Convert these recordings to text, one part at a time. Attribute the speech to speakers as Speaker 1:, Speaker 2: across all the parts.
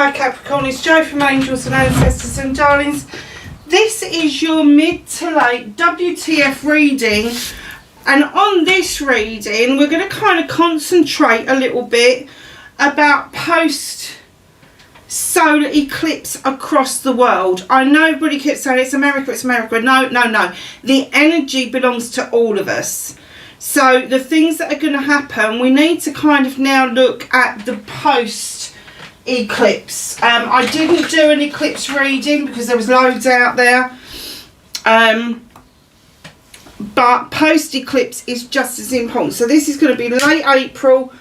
Speaker 1: Hi Capricorn, it's Jo from Angels and Ancestors and Darlings. This is your mid to late WTF reading, and on this reading we're going to kind of concentrate a little bit about post solar eclipse across the world. I know everybody keeps saying it's America, it's America. No. The energy belongs to all of us. So the things that are going to happen, we need to kind of now look at the post eclipse. I didn't do an eclipse reading because there was loads out there, but post eclipse is just as important. So this is going to be late April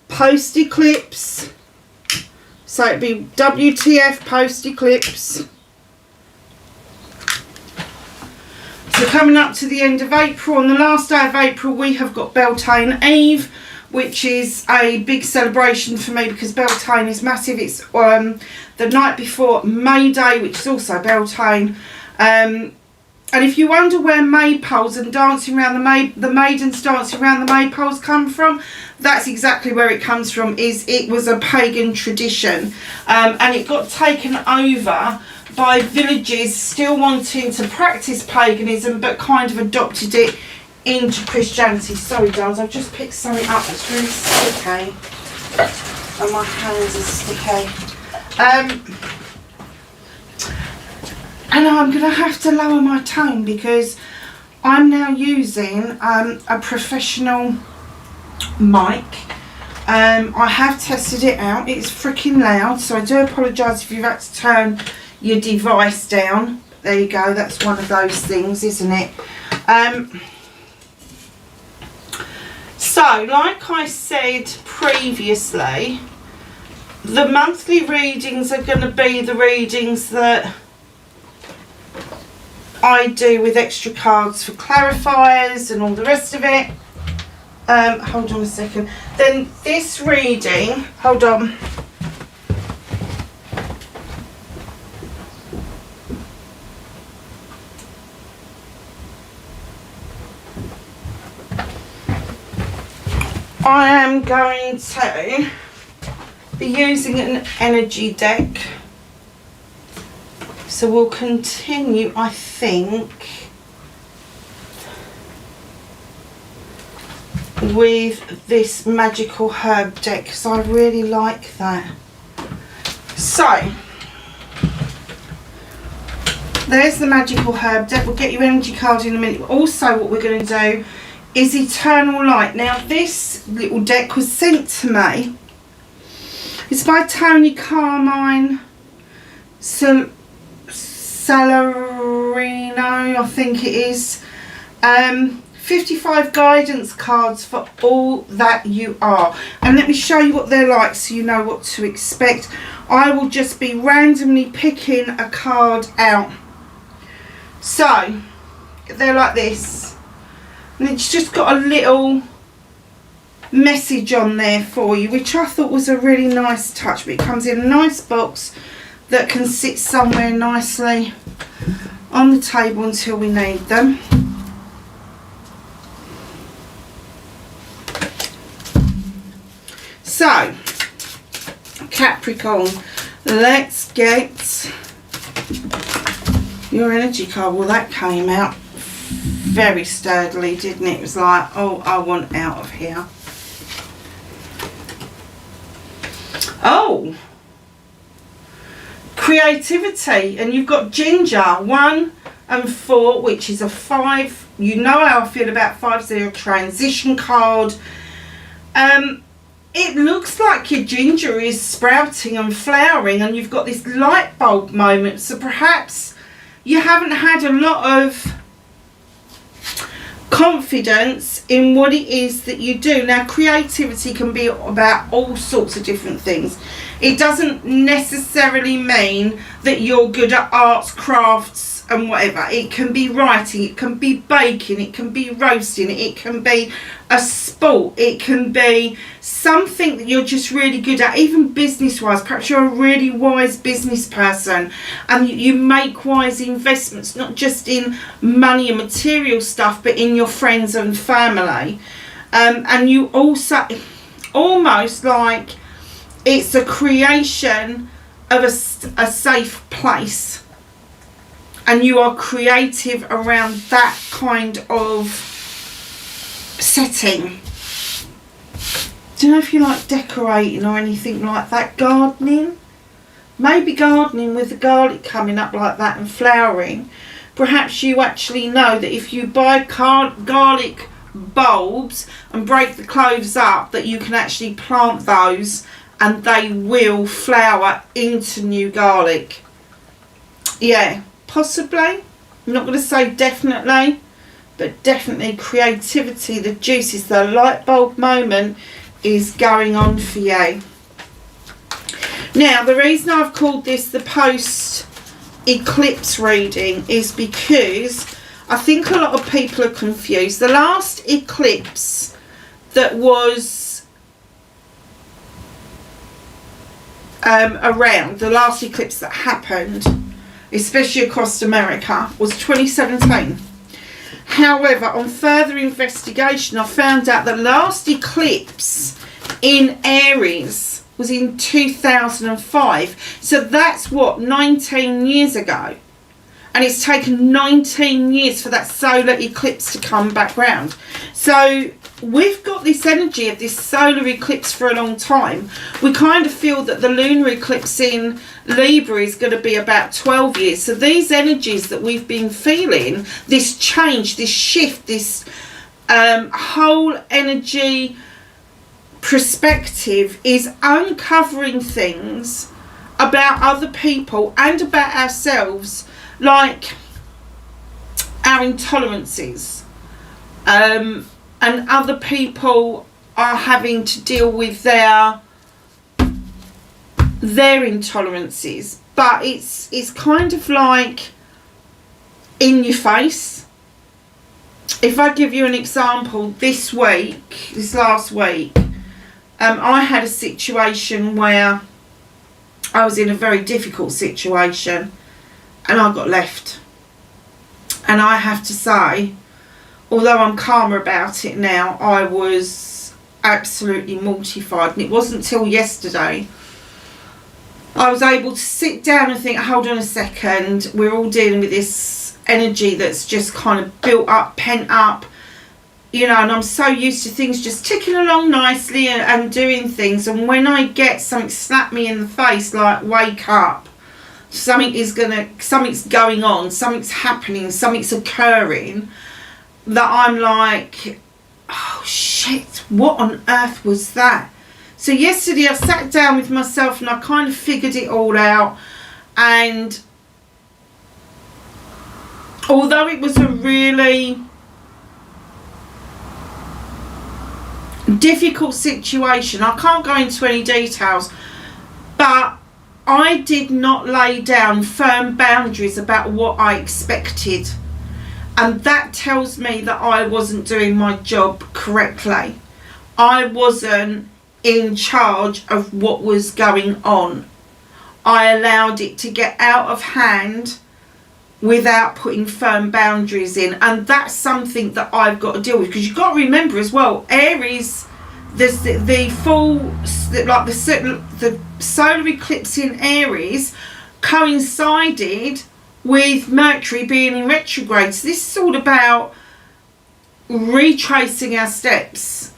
Speaker 1: post eclipse, so it'd be WTF post eclipse. So coming up to the end of April, on the last day of April we have got Beltane Eve, which is a big celebration for me because Beltane is massive. It's the night before May Day, which is also Beltane. And if you wonder where maypoles and dancing around the maidens dancing around the maypoles come from, that's exactly where it comes from. It was a pagan tradition, and it got taken over by villages still wanting to practice paganism but kind of adopted it into Christianity. Sorry darlings, I've just picked something up that's really sticky and my hands are sticky, and I'm going to have to lower my tone because I'm now using a professional mic. I have tested it out, it's freaking loud, so I do apologise if you've had to turn your device down. There you go, that's one of those things, isn't it? So, like I said previously, the monthly readings are going to be the readings that I do with extra cards for clarifiers and all the rest of it. Hold on a second. Then this reading, hold on. I am going to be using an energy deck, so we'll continue, I think, with this magical herb deck because I really like that. So there's the magical herb deck. We'll get you energy cards in a minute. Also what we're going to do is Eternal Light. Now this little deck was sent to me. It's by Tony Carmine Salarino, I think it is. 55 guidance cards for all that you are. And let me show you what they're like so you know what to expect. I will just be randomly picking a card out. So they're like this. And it's just got a little message on there for you, which I thought was a really nice touch. But it comes in a nice box that can sit somewhere nicely on the table until we need them. So, Capricorn, let's get your energy card. Well, that came out very sturdily, didn't it? It was like, oh, I want out of here. Oh, creativity. And you've got Ginger 1 and 4, which is a 5. You know how I feel about 5. So your transition card. It looks like your ginger is sprouting and flowering, and you've got this light bulb moment. So perhaps you haven't had a lot of confidence in what it is that you do. Now creativity can be about all sorts of different things. It doesn't necessarily mean that you're good at arts, crafts and whatever. It can be writing, it can be baking, it can be roasting, it can be a sport, it can be something that you're just really good at, even business wise. Perhaps you're a really wise business person and you make wise investments, not just in money and material stuff, but in your friends and family. And you also almost like it's a creation of a safe place, and you are creative around that kind of setting. Don't know if you like decorating or anything like that. Gardening, maybe gardening with the garlic coming up like that and flowering. Perhaps you actually know that if you buy garlic bulbs and break the cloves up, that you can actually plant those and they will flower into new garlic. Yeah, possibly. I'm not going to say definitely, but definitely creativity, the juices, the light bulb moment is going on for you. Now, the reason I've called this the post eclipse reading is because I think a lot of people are confused. The last eclipse that was around, the last eclipse that happened, especially across America, was 2017. However, on further investigation, I found out the last eclipse in Aries was in 2005. So that's what, 19 years ago. And it's taken 19 years for that solar eclipse to come back round. So we've got this energy of this solar eclipse for a long time. We kind of feel that the lunar eclipse in Libra is going to be about 12 years. So these energies that we've been feeling, this change, this shift, this whole energy perspective is uncovering things about other people and about ourselves, like our intolerances, and other people are having to deal with their intolerances, but it's kind of like in your face. If I give you an example, this last week, I had a situation where I was in a very difficult situation and I got left. And I have to say, although I'm calmer about it now, I was absolutely mortified. And it wasn't until yesterday I was able to sit down and think, hold on a second, we're all dealing with this energy that's just kind of built up, pent up, you know, and I'm so used to things just ticking along nicely and doing things, and when I get something slap me in the face, like wake up, something's going on, something's happening, something's occurring, that I'm like, oh shit, what on earth was that? So yesterday I sat down with myself and I kind of figured it all out, and although it was a really difficult situation, I can't go into any details, but I did not lay down firm boundaries about what I expected, and that tells me that I wasn't doing my job correctly. I wasn't in charge of what was going on. I allowed it to get out of hand without putting firm boundaries in, and that's something that I've got to deal with, because you've got to remember as well, Aries, there's the solar eclipse in Aries coincided with Mercury being in retrograde. So this is all about retracing our steps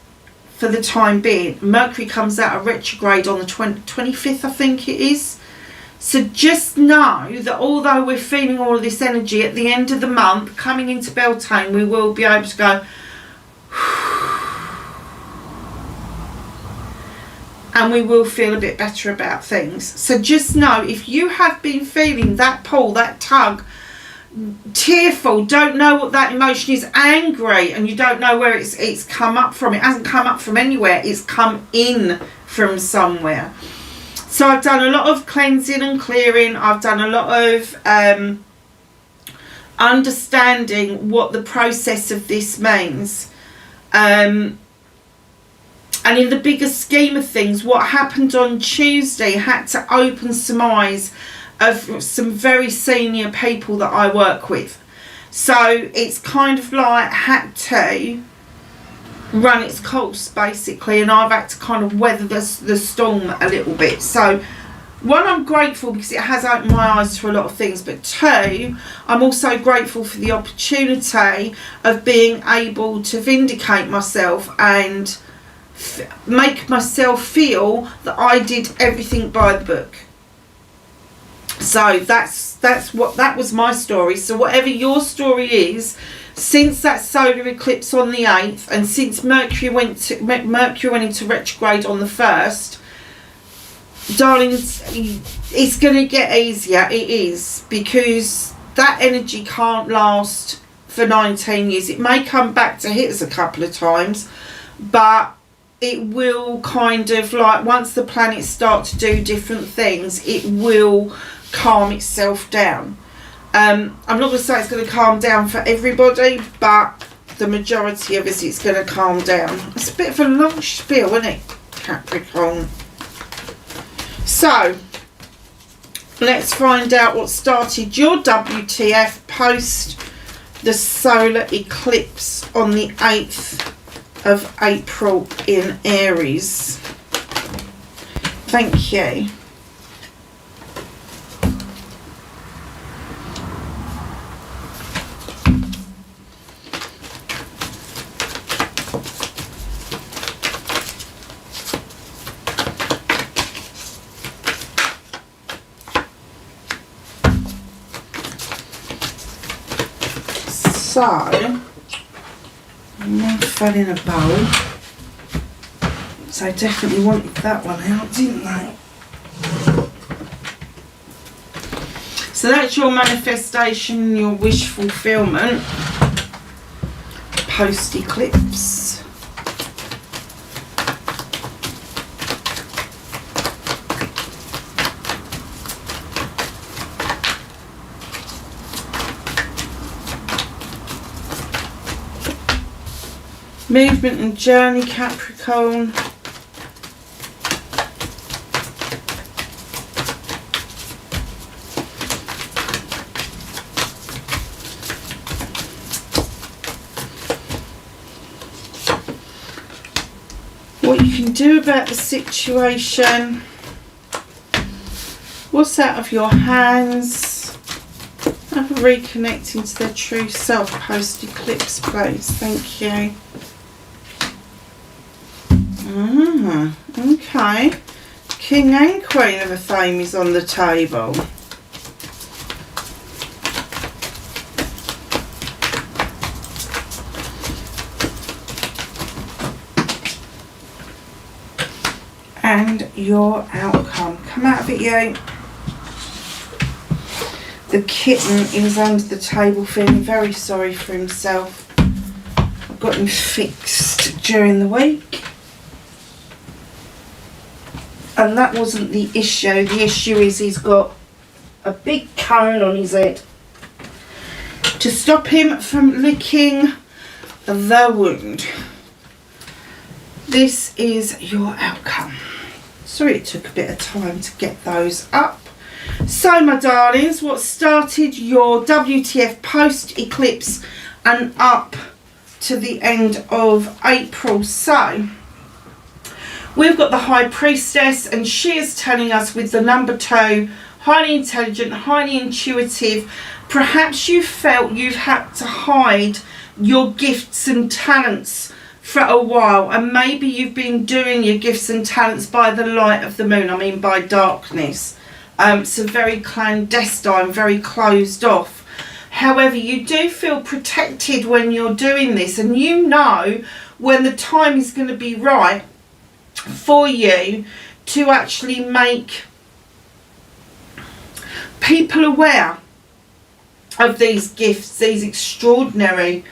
Speaker 1: for the time being. Mercury comes out of retrograde on the 25th, I think it is. So just know that although we're feeling all of this energy, at the end of the month, coming into Beltane, we will be able to go, and we will feel a bit better about things. So just know, if you have been feeling that pull, that tug, tearful, don't know what that emotion is, angry, and you don't know where it's come up from. It hasn't come up from anywhere, it's come in from somewhere. So I've done a lot of cleansing and clearing. I've done a lot of understanding what the process of this means. And in the bigger scheme of things, what happened on Tuesday had to open some eyes of some very senior people that I work with. So it's kind of like had to run its course basically, and I've had to kind of weather the storm a little bit. So one, I'm grateful because it has opened my eyes to a lot of things, but two, I'm also grateful for the opportunity of being able to vindicate myself and make myself feel that I did everything by the book. So that was my story. So whatever your story is, since that solar eclipse on the 8th, and since Mercury went into retrograde on the 1st, darlings, it's going to get easier. It is, because that energy can't last for 19 years. It may come back to hit us a couple of times, but it will kind of, like, once the planets start to do different things, it will calm itself down. I'm not going to say it's going to calm down for everybody, but the majority of us, it's going to calm down. It's a bit of a long spiel, isn't it, Capricorn? So, let's find out what started your WTF post the solar eclipse on the 8th of April in Aries. Thank you. So, mine fell in a bowl, so I definitely wanted that one out, didn't they? So that's your manifestation, your wish fulfillment post eclipse. Movement and journey, Capricorn. What you can do about the situation. What's out of your hands? Have a reconnecting to their true self post eclipse, please. Thank you. Okay. King and Queen of the Fame is on the table. And your outcome. Come out of it, you. The kitten is under the table feeling very sorry for himself. I've got him fixed during the week. And that wasn't the issue. The issue is he's got a big cone on his head to stop him from licking the wound. This is your outcome. Sorry it took a bit of time to get those up. So, my darlings, what started your WTF post-eclipse and up to the end of April. So, we've got the High Priestess, and she is telling us with the number 2, highly intelligent, highly intuitive. Perhaps you felt you've had to hide your gifts and talents for a while, and maybe you've been doing your gifts and talents by the light of the moon, I mean by darkness. So very clandestine, very closed off. However, you do feel protected when you're doing this, and you know when the time is going to be right for you to actually make people aware of these gifts, these extraordinary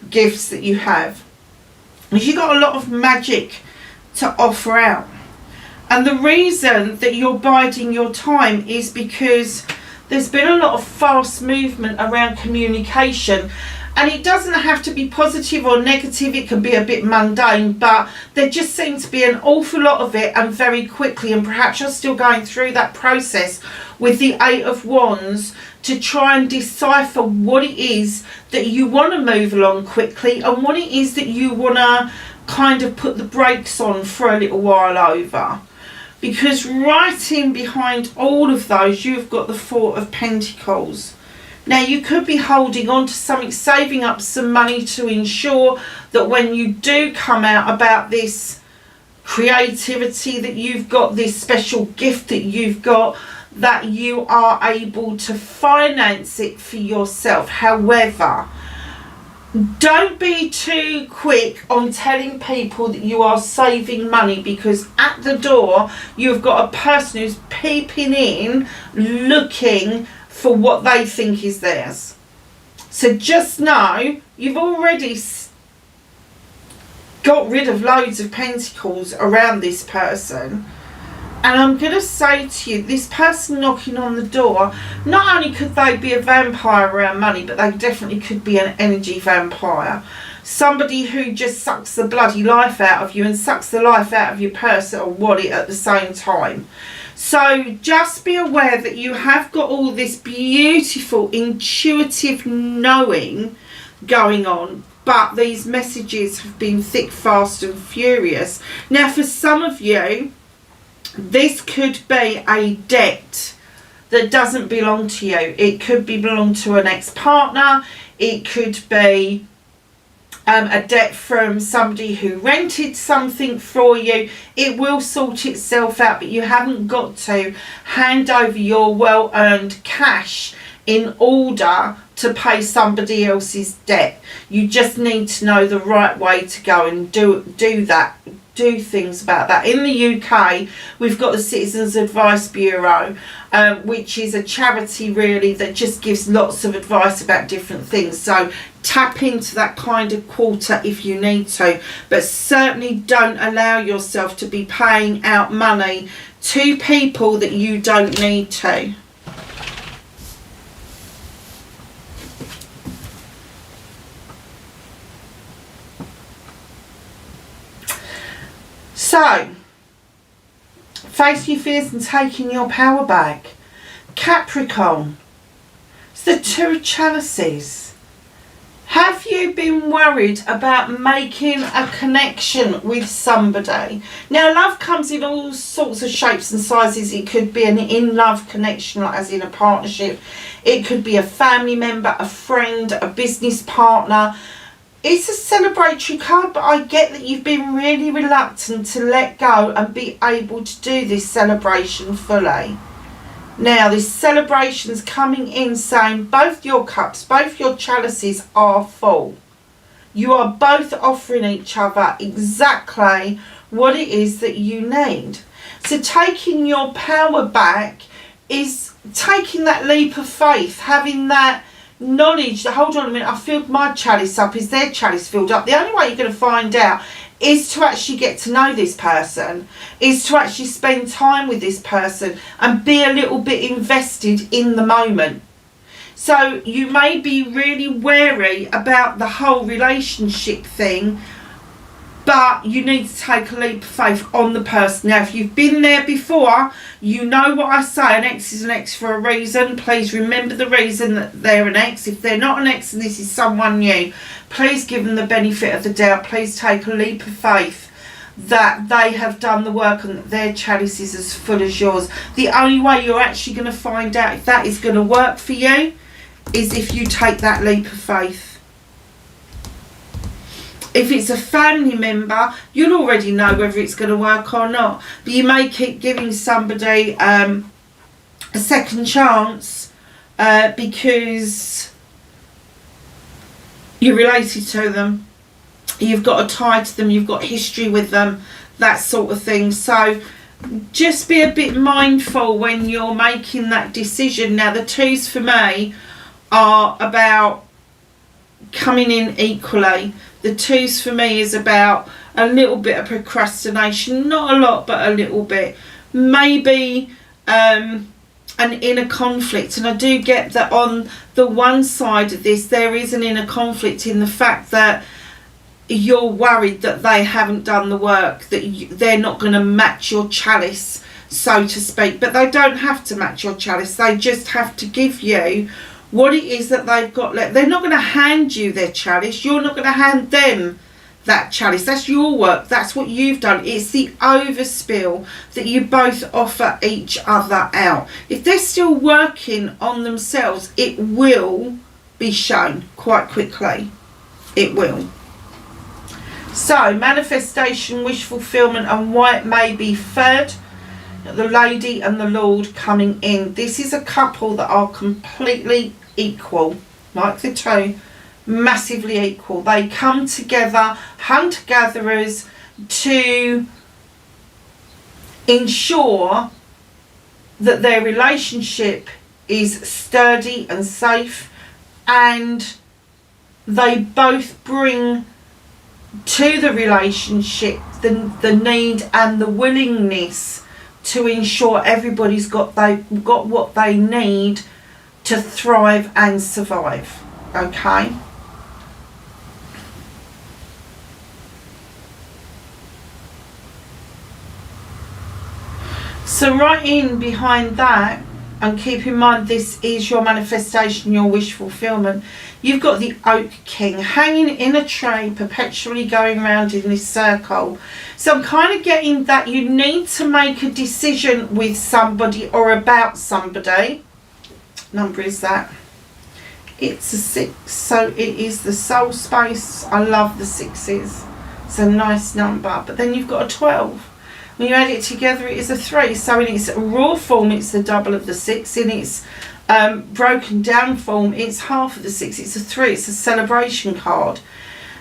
Speaker 1: gifts that you have. Because you've got a lot of magic to offer out. And the reason that you're biding your time is because there's been a lot of fast movement around communication. And it doesn't have to be positive or negative, it can be a bit mundane, but there just seems to be an awful lot of it, and very quickly. And perhaps you're still going through that process with the 8 of Wands to try and decipher what it is that you want to move along quickly and what it is that you want to kind of put the brakes on for a little while over. because right in behind all of those, you've got the Four of Pentacles. Now, you could be holding on to something, saving up some money to ensure that when you do come out about this creativity that you've got, this special gift that you've got, that you are able to finance it for yourself. However, don't be too quick on telling people that you are saving money, because at the door you've got a person who's peeping in, looking for what they think is theirs. So just know you've already got rid of loads of pentacles around this person. And I'm going to say to you, this person knocking on the door, not only could they be a vampire around money, but they definitely could be an energy vampire. Somebody who just sucks the bloody life out of you and sucks the life out of your purse or wallet at the same time. So just be aware that you have got all this beautiful intuitive knowing going on, but these messages have been thick, fast and furious. Now, for some of you, this could be a debt that doesn't belong to you. It could be belong to an ex-partner. It could be a debt from somebody who rented something for you. It will sort itself out, but you haven't got to hand over your well-earned cash in order to pay somebody else's debt. You just need to know the right way to go and do that. Do things about that. In the UK, we've got the Citizens Advice Bureau, which is a charity really that just gives lots of advice about different things. So tap into that kind of quarter if you need to, but certainly don't allow yourself to be paying out money to people that you don't need to. So, facing your fears and taking your power back. Capricorn, it's the Two of Chalices. Have you been worried about making a connection with somebody? Now, love comes in all sorts of shapes and sizes. It could be an in-love connection, like as in a partnership. It could be a family member, a friend, a business partner. It's a celebratory card, but I get that you've been really reluctant to let go and be able to do this celebration fully. Now, this celebration's coming in saying both your cups, both your chalices are full. You are both offering each other exactly what it is that you need. So taking your power back is taking that leap of faith, having that knowledge that, hold on a minute, I filled my chalice up, is their chalice filled up? The only way you're going to find out is to actually get to know this person, is to actually spend time with this person and be a little bit invested in the moment. So you may be really wary about the whole relationship thing, but you need to take a leap of faith on the person. Now, if you've been there before, you know what I say. An ex is an ex for a reason. Please remember the reason that they're an ex. If they're not an ex and this is someone new, please give them the benefit of the doubt. Please take a leap of faith that they have done the work and that their chalice is as full as yours. The only way you're actually going to find out if that is going to work for you is if you take that leap of faith. If it's a family member, you'll already know whether it's going to work or not. But you may keep giving somebody a second chance because you're related to them. You've got a tie to them. You've got history with them. That sort of thing. So just be a bit mindful when you're making that decision. Now, the twos for me are about coming in equally. The twos for me is about a little bit of procrastination, not a lot, but a little bit. Maybe an inner conflict, and I do get that on the one side of this there is an inner conflict in the fact that you're worried that they haven't done the work, that they're not going to match your chalice, so to speak. But they don't have to match your chalice. They just have to give you what it is that they've got left. They're not going to hand you their chalice. You're not going to hand them that chalice. That's your work. That's what you've done. It's the overspill that you both offer each other out. If they're still working on themselves, it will be shown quite quickly. It will. So, manifestation, wish fulfillment, and why it may be third. The Lady and the Lord coming in. This is a couple that are completely equal, like the two, massively equal. They come together, hunter-gatherers, to ensure that their relationship is sturdy and safe, and they both bring to the relationship the need and the willingness to ensure everybody's got what they need to thrive and survive. Okay. So right in behind that, and keep in mind this is your manifestation, your wish fulfillment, you've got the Oak King hanging in a tree, perpetually going round in this circle. So I'm kind of getting that you need to make a decision with somebody or about somebody. Number is that? It's a 6, so it is the soul space. I love the 6s. It's a nice number. But then you've got a 12. When you add it together, it is a 3. So in its raw form, it's the double of the 6. In its broken down form, it's half of the 6. It's a 3. It's a celebration card.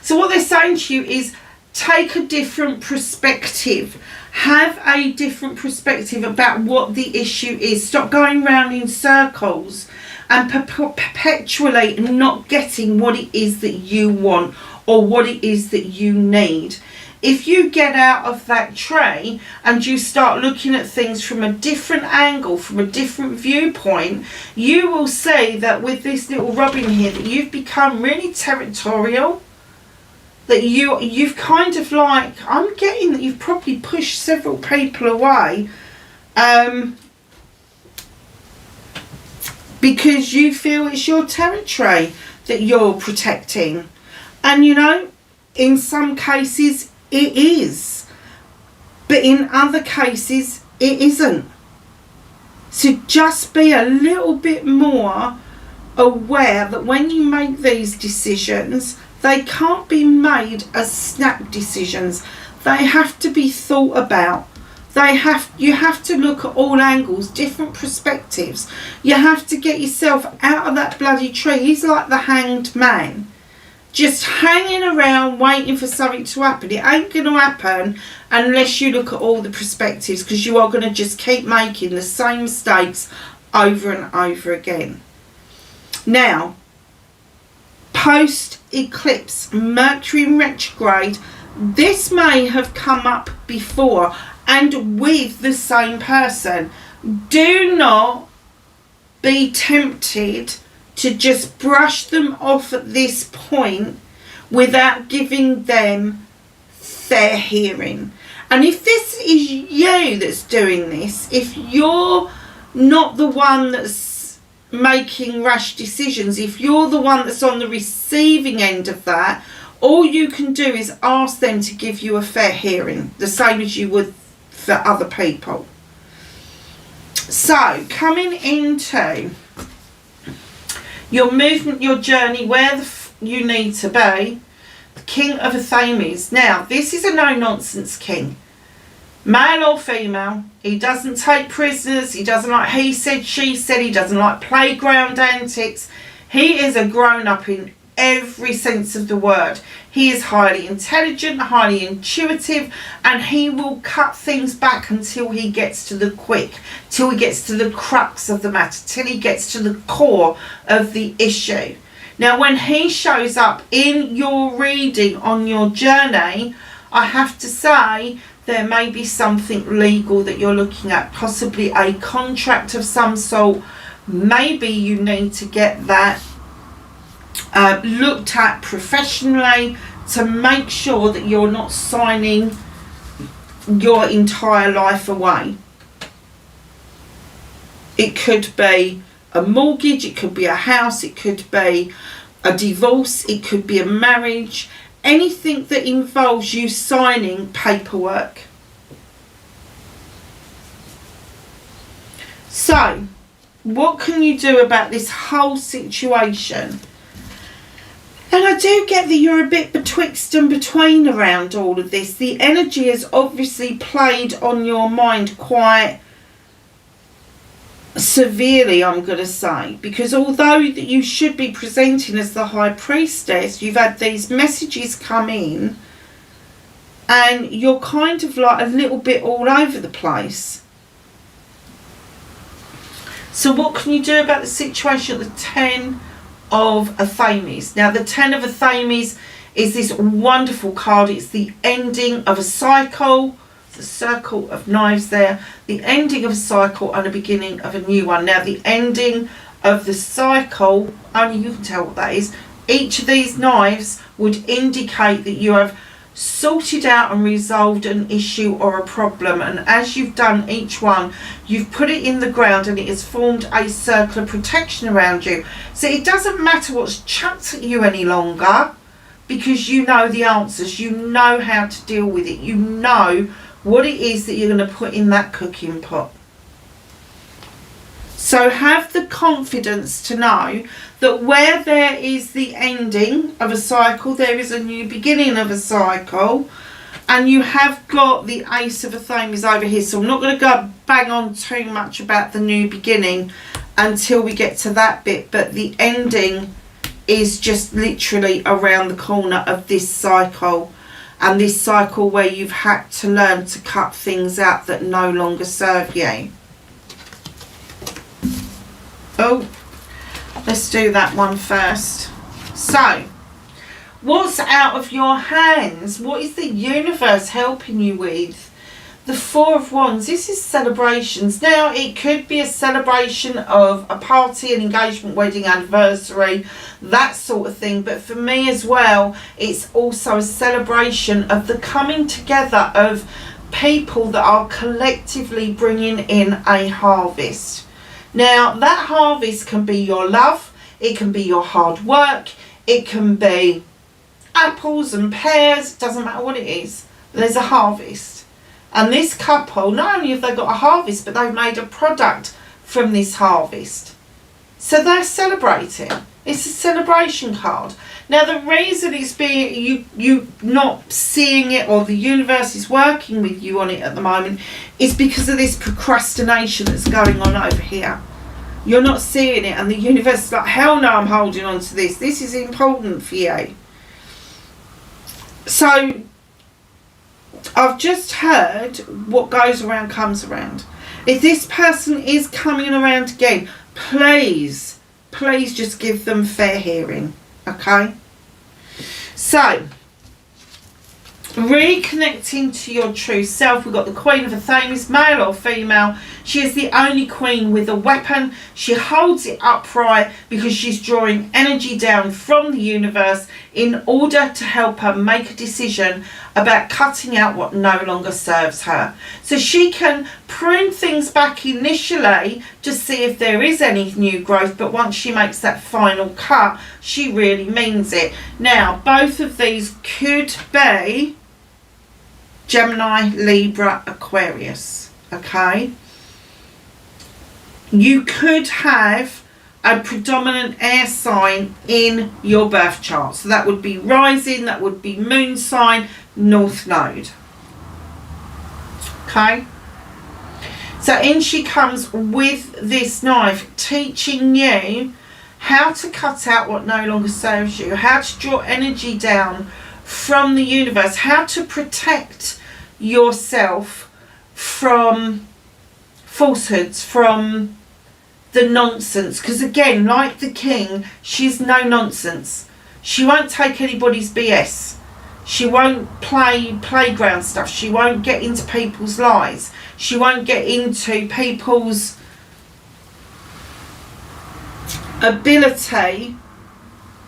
Speaker 1: So what they're saying to you is take a different perspective. Have a different perspective about what the issue is. Stop going round in circles and perpetually not getting what it is that you want or what it is that you need. If you get out of that tree and you start looking at things from a different angle, from a different viewpoint, you will see that with this little robin here, that you've become really territorial. That you've kind of like, I'm getting that you've probably pushed several people away because you feel it's your territory that you're protecting. And you know, in some cases it is, but in other cases it isn't. So just be a little bit more aware that when you make these decisions, they can't be made as snap decisions. They have to be thought about. You have to look at all angles, different perspectives. You have to get yourself out of that bloody tree. He's like the hanged man, just hanging around waiting for something to happen. It ain't going to happen unless you look at all the perspectives, because you are going to just keep making the same mistakes over and over again. Now, post-eclipse, Mercury in retrograde, this may have come up before and with the same person. Do not be tempted to just brush them off at this point without giving them fair hearing. And if this is you that's doing this, if you're not the one that's making rash decisions, if you're the one that's on the receiving end of that, all you can do is ask them to give you a fair hearing, the same as you would for other people. So coming into your movement, your journey, where you need to be, the King of Athames. Now this is a no-nonsense king, male or female. He doesn't take prisoners. He doesn't like he said, she said. He doesn't like playground antics. He is a grown-up in every sense of the word. He is highly intelligent, highly intuitive, and he will cut things back until he gets to the quick, till he gets to the crux of the matter, till he gets to the core of the issue. Now when he shows up in your reading on your journey, I have to say there may be something legal that you're looking at, possibly a contract of some sort. Maybe you need to get that looked at professionally to make sure that you're not signing your entire life away. It could be a mortgage, it could be a house, it could be a divorce, it could be a marriage. anything that involves you signing paperwork. So, what can you do about this whole situation? And I do get that you're a bit betwixt and between around all of this. The energy has obviously played on your mind quite severely, I'm going to say, because although that you should be presenting as the High Priestess, you've had these messages come in and you're kind of like a little bit all over the place. So what can you do about the situation at the 10 of Affirmations? Now, the 10 of Affirmations is this wonderful card. It's the ending of a cycle. The Circle of Knives there. The ending of a cycle and the beginning of a new one. Now, the ending of the cycle, only you can tell what that is. Each of these knives would indicate that you have sorted out and resolved an issue or a problem, and as you've done each one, you've put it in the ground and it has formed a circle of protection around you. So it doesn't matter what's chucked at you any longer, because you know the answers, you know how to deal with it, you know what it is that you're going to put in that cooking pot. So have the confidence to know that where there is the ending of a cycle, there is a new beginning of a cycle. And you have got the Ace of Affirmations over here. So I'm not going to go bang on too much about the new beginning until we get to that bit. But the ending is just literally around the corner of this cycle. And this cycle where you've had to learn to cut things out that no longer serve you. Oh, let's do that one first. So, what's out of your hands? What is the universe helping you with? The Four of Wands. This is celebrations. Now, it could be a celebration of a party, an engagement, wedding, anniversary, that sort of thing. But for me as well, it's also a celebration of the coming together of people that are collectively bringing in a harvest. Now, that harvest can be your love, it can be your hard work, it can be apples and pears, it doesn't matter what it is. There's a harvest. And this couple, not only have they got a harvest, but they've made a product from this harvest. So they're celebrating. It's a celebration card. Now, the reason it's being you not seeing it, or the universe is working with you on it at the moment, is because of this procrastination that's going on over here. You're not seeing it, and the universe is like, hell no, I'm holding on to this. This is important for you. So, I've just heard what goes around comes around. If this person is coming around again, please just give them fair hearing. Okay? So, reconnecting to your true self. We've got the Queen of Affirmations, male or female. She is the only queen with a weapon. She holds it upright because she's drawing energy down from the universe in order to help her make a decision about cutting out what no longer serves her. So she can prune things back initially to see if there is any new growth, but once she makes that final cut, she really means it. Now, both of these could be Gemini, Libra, Aquarius. Okay? You could have a predominant air sign in your birth chart. So that would be rising, that would be moon sign, north node. Okay? So in she comes with this knife, teaching you how to cut out what no longer serves you, how to draw energy down from the universe, how to protect yourself from falsehoods, from the nonsense. Because again, like the king, she's no nonsense. She won't take anybody's BS. She won't play playground stuff. She won't get into people's lies. She won't get into people's ability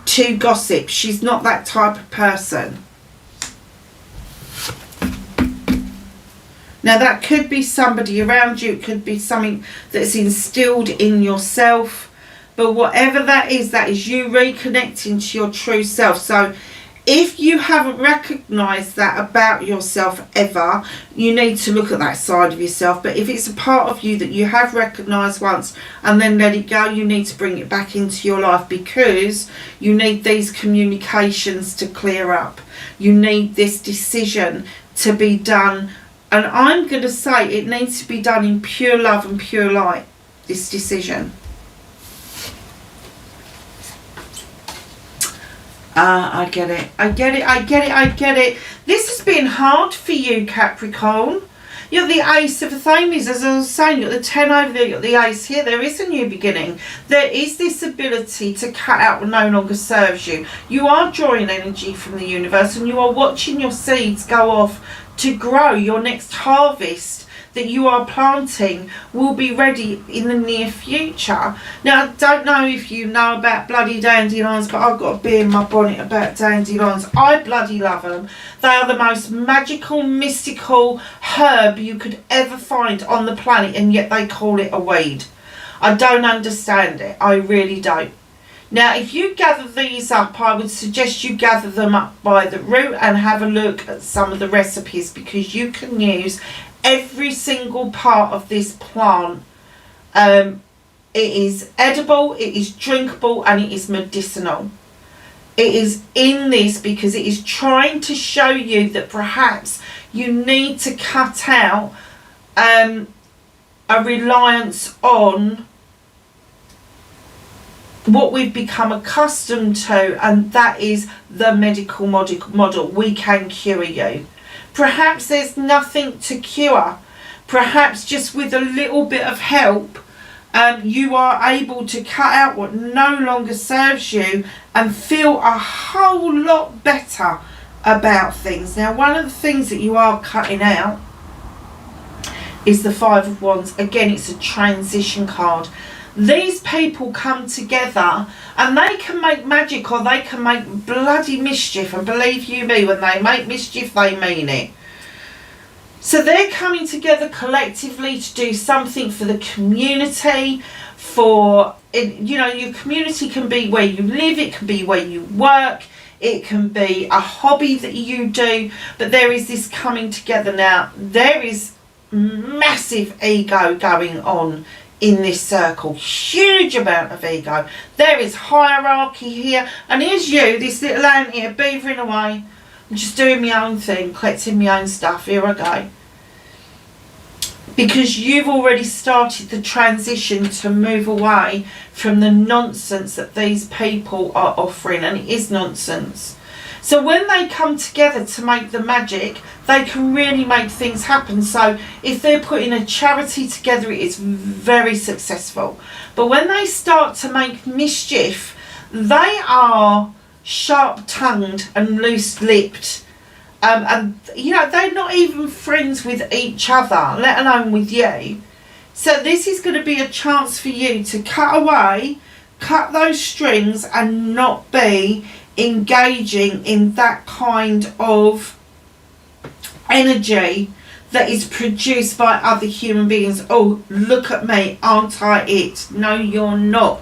Speaker 1: to gossip. She's not that type of person. Now, that could be somebody around you. It could be something that's instilled in yourself. But whatever that is you reconnecting to your true self. So If you haven't recognised that about yourself ever, you need to look at that side of yourself. But if it's a part of you that you have recognised once and then let it go, you need to bring it back into your life, because you need these communications to clear up. You need this decision to be done. And I'm going to say it needs to be done in pure love and pure light, this decision. I get it. I get it. I get it. I get it. This has been hard for you, Capricorn. You're the Ace of Affirmations, as I was saying. You've got the 10 over there, you've got the Ace here. There is a new beginning. There is this ability to cut out what no longer serves you. You are drawing energy from the universe, and you are watching your seeds go off to grow. Your next harvest that you are planting will be ready in the near future. Now, I don't know if you know about bloody dandelions, but I've got a bee in my bonnet about dandelions. I bloody love them. They are the most magical, mystical herb you could ever find on the planet, and yet they call it a weed. I don't understand it. I really don't. Now, if you gather these up, I would suggest you gather them up by the root and have a look at some of the recipes, because you can use every single part of this plant. It is edible, it is drinkable, and it is medicinal. It is in this because it is trying to show you that perhaps you need to cut out a reliance on what we've become accustomed to, and that is the medical model. We can cure you. Perhaps there's nothing to cure. Perhaps just with a little bit of help, you are able to cut out what no longer serves you and feel a whole lot better about things. Now, one of the things that you are cutting out is the Five of Wands. Again, it's a transition card. These people come together and they can make magic, or they can make bloody mischief. And believe you me, when they make mischief, they mean it. So they're coming together collectively to do something for the community. Your community can be where you live, it can be where you work, it can be a hobby that you do. But there is this coming together now. There is massive ego going on in this circle, huge amount of ego. There is hierarchy here, and here's you, this little ant here, beavering away. I'm just doing my own thing, collecting my own stuff. Here I go. Because you've already started the transition to move away from the nonsense that these people are offering, and it is nonsense. So when they come together to make the magic, they can really make things happen. So if they're putting a charity together, it is very successful. But when they start to make mischief, they are sharp-tongued and loose-lipped. And they're not even friends with each other, let alone with you. So this is going to be a chance for you to cut those strings, and not be engaging in that kind of energy that is produced by other human beings. Oh, look at me, aren't I it? No, you're not.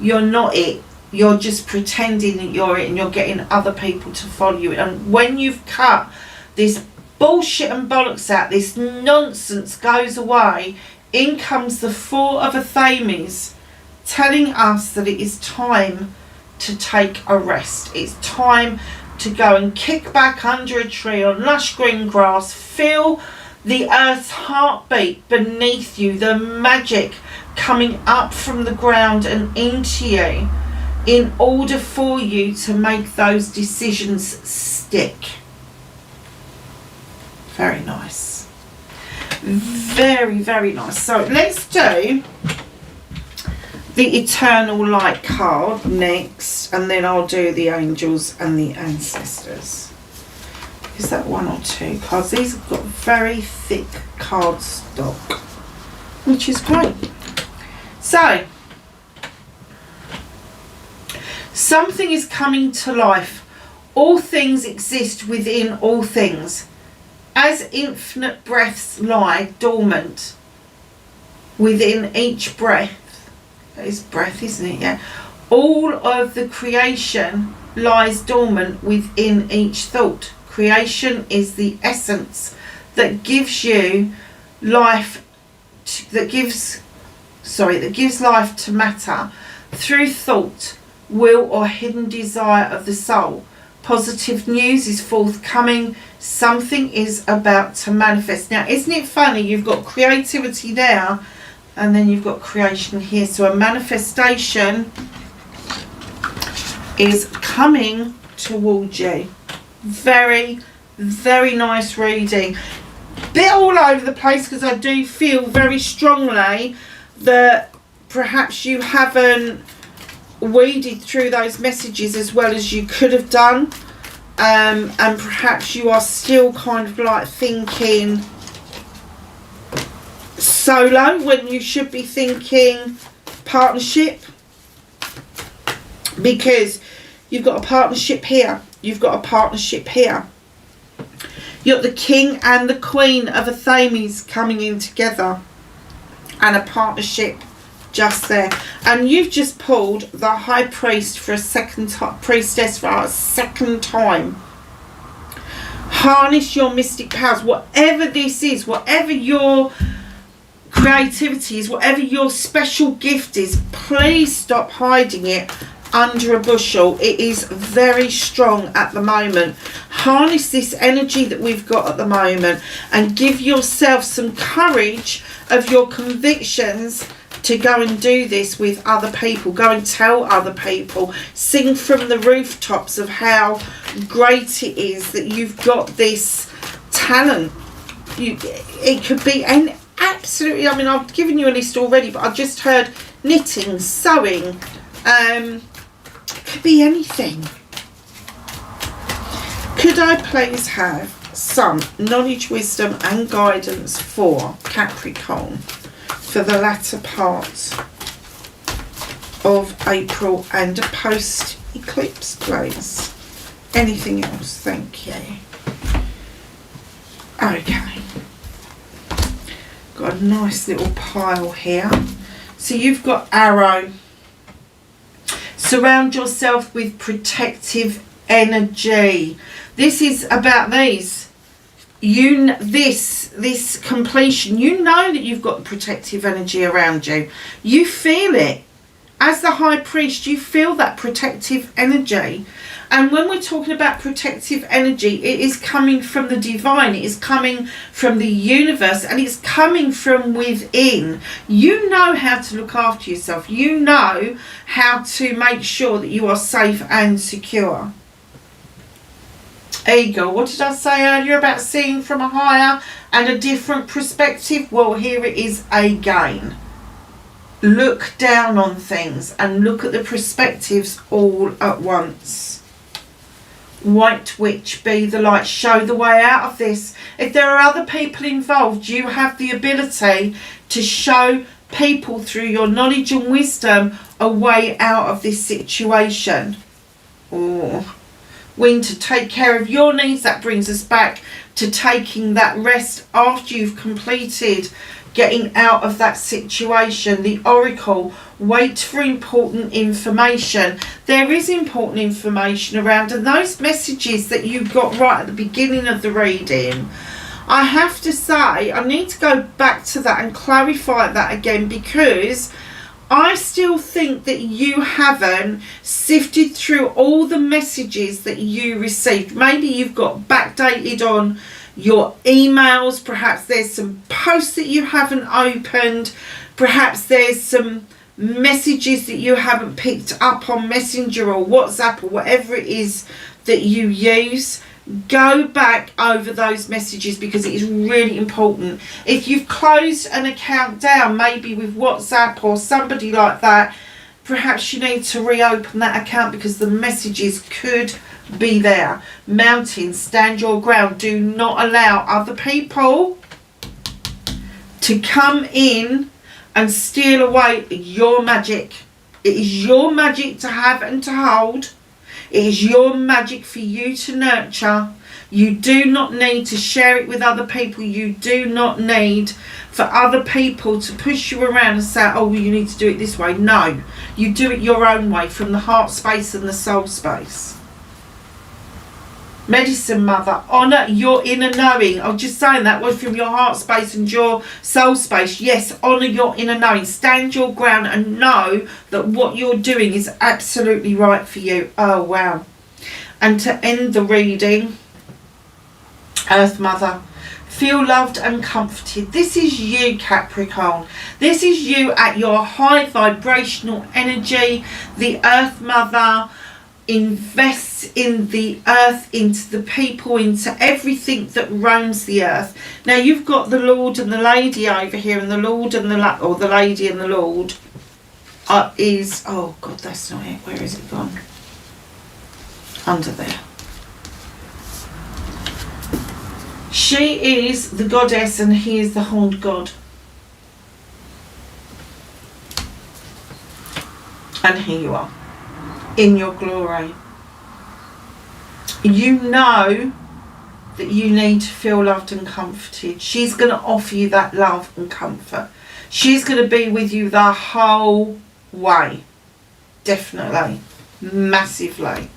Speaker 1: You're not it. You're just pretending that you're it, and you're getting other people to follow you. And when you've cut this bullshit and bollocks out, this nonsense goes away, in comes the Four of Affirmations, telling us that it is time to take a rest. It's time to go and kick back under a tree on lush green grass, feel the earth's heartbeat beneath you, the magic coming up from the ground and into you, in order for you to make those decisions stick. Very nice. Very, very nice. So let's do the Eternal Light card next, and then I'll do the Angels and the Ancestors. Is that one or two cards? These have got very thick card stock, which is great. So, something is coming to life. All things exist within all things. As infinite breaths lie dormant within each breath. That is breath, isn't it? Yeah. All of the creation lies dormant within each thought. Creation is the essence that gives you life, that gives life to matter through thought, will, or hidden desire of the soul. Positive news is forthcoming. Something is about to manifest. Now, isn't it funny? You've got creativity there, and then you've got creation here. So a manifestation is coming towards you. Very, very nice reading. Bit all over the place, because I do feel very strongly that perhaps you haven't weeded through those messages as well as you could have done, and perhaps you are still kind of like thinking solo when you should be thinking partnership, because you've got a partnership here, you've got a partnership here. You've got the King and the Queen of Affirmations coming in together, and a partnership just there. And you've just pulled the High Priest for a second time, Priestess for a second time. Harness your mystic powers, whatever this is, whatever your creativity is, whatever your special gift is. Please stop hiding it under a bushel. It is very strong at the moment. Harness this energy that we've got at the moment and give yourself some courage of your convictions to go and do this with other people. Go and tell other people. Sing from the rooftops of how great it is that you've got this talent. It could be absolutely, I mean, I've given you a list already, but I've just heard knitting, sewing, could be anything. Could I please have some knowledge, wisdom and guidance for Capricorn for the latter part of April and a post eclipse, please? Anything else? Thank you. Okay, got a nice little pile here. So you've got Arrow. Surround yourself with protective energy. This is about these. This completion. You know that you've got protective energy around you. You feel it. As the High Priest, you feel that protective energy. And when we're talking about protective energy, it is coming from the divine. It is coming from the universe, and it's coming from within. You know how to look after yourself. You know how to make sure that you are safe and secure. Eagle. What did I say earlier about seeing from a higher and a different perspective? Well, here it is again. Look down on things and look at the perspectives all at once. White Witch, be the light, show the way out of this. If there are other people involved, you have the ability to show people through your knowledge and wisdom a way out of this situation. Or Winter, take care of your needs. That brings us back to taking that rest after you've completed getting out of that situation. The Oracle, wait for important information. There is important information around, and those messages that you got right at the beginning of the reading, I have to say, I need to go back to that and clarify that again, because I still think that you haven't sifted through all the messages that you received. Maybe you've got backdated on your emails. Perhaps there's some posts that you haven't opened. Perhaps there's some messages that you haven't picked up on Messenger or WhatsApp or whatever it is that you use. Go back over those messages, because it is really important. If you've closed an account down, maybe with WhatsApp or somebody like that, perhaps you need to reopen that account, because the messages could be there. Mountain, stand your ground. Do not allow other people to come in and steal away your magic. It is your magic to have and to hold. It is your magic for you to nurture. You do not need to share it with other people. You do not need for other people to push you around and say, oh, well, you need to do it this way. No, you do it your own way, from the heart space and the soul space. Medicine Mother, honour your inner knowing. I'm just saying that was from your heart space and your soul space. Yes, honour your inner knowing. Stand your ground and know that what you're doing is absolutely right for you. Oh, wow. And to end the reading, Earth Mother, feel loved and comforted. This is you, Capricorn. This is you at your high vibrational energy. The Earth Mother invests in the earth, into the people, into everything that roams the earth. Now you've got the Lord and the Lady over here, and the Lord and the Lady and the Lord is, oh God, that's not it. Where is it gone? Under there. She is the goddess and he is the horned god. And here you are, in your glory. You know that you need to feel loved and comforted. She's going to offer you that love and comfort. She's going to be with you the whole way. Definitely. Massively.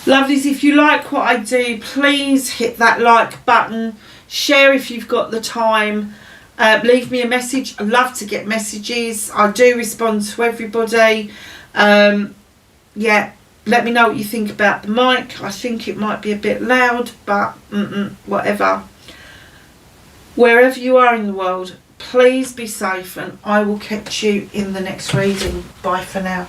Speaker 1: Lovelies, if you like what I do, please hit that like button. Share if you've got the time. Leave me a message. I love to get messages. I do respond to everybody. Yeah, let me know what you think about the mic. I think it might be a bit loud, but whatever. Wherever you are in the world, please be safe, and I will catch you in the next reading. Bye for now.